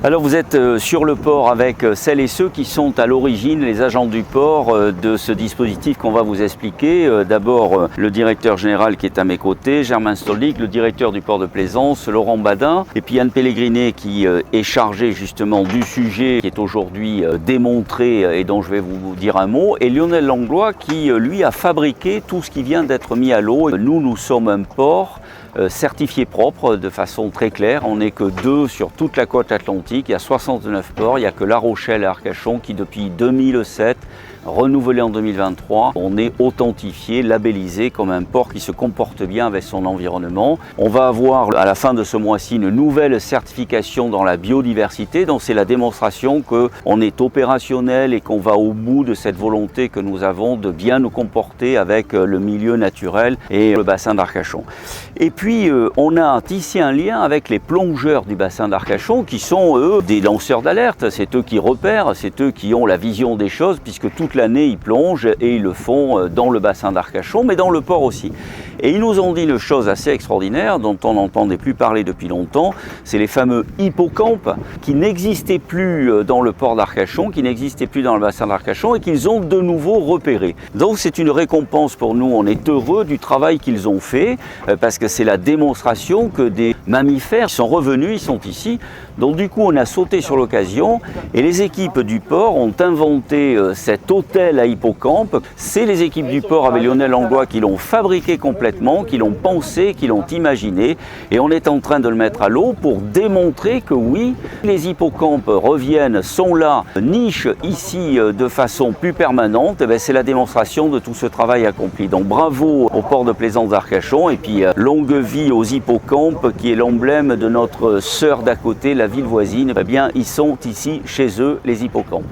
Alors vous êtes sur le port avec celles et ceux qui sont à l'origine, les agents du port, de ce dispositif qu'on va vous expliquer. D'abord le directeur général qui est à mes côtés, Germain Stoldig, le directeur du port de Plaisance, Laurent Badin, et puis Anne Pellegrinet qui est chargé justement du sujet qui est aujourd'hui démontré et dont je vais vous dire un mot, et Lionel Langlois qui lui a fabriqué tout ce qui vient d'être mis à l'eau. Nous sommes un port certifié propre de façon très claire. On n'est que 2 sur toute la côte atlantique. Il y a 69 ports. Il n'y a que La Rochelle et Arcachon qui, depuis 2007, renouvelé en 2023, on est authentifié, labellisé comme un port qui se comporte bien avec son environnement. On va avoir à la fin de ce mois-ci une nouvelle certification dans la biodiversité, donc c'est la démonstration qu'on est opérationnel et qu'on va au bout de cette volonté que nous avons de bien nous comporter avec le milieu naturel et le bassin d'Arcachon. Et puis on a tissé un lien avec les plongeurs du bassin d'Arcachon qui sont eux des lanceurs d'alerte, c'est eux qui repèrent, c'est eux qui ont la vision des choses puisque toute l'année ils plongent et ils le font dans le bassin d'Arcachon mais dans le port aussi. Et ils nous ont dit une chose assez extraordinaire dont on n'entendait plus parler depuis longtemps, c'est les fameux hippocampes qui n'existaient plus dans le port d'Arcachon, qui n'existaient plus dans le bassin d'Arcachon et qu'ils ont de nouveau repérés. Donc c'est une récompense pour nous, on est heureux du travail qu'ils ont fait parce que c'est la démonstration que des mammifères sont revenus, ils sont ici. Donc du coup on a sauté sur l'occasion et les équipes du port ont inventé cet hôtel à hippocampe. C'est les équipes du port avec Lionel Langlois qui l'ont fabriqué complètement, qui l'ont pensé, qui l'ont imaginé et on est en train de le mettre à l'eau pour démontrer que oui, les hippocampes reviennent, sont là, nichent ici de façon plus permanente. Et c'est la démonstration de tout ce travail accompli. Donc bravo au port de Plaisance d'Arcachon et puis longue vie aux hippocampes qui est l'emblème de notre sœur d'à côté, la ville voisine. Eh bien, ils sont ici chez eux, les hippocampes.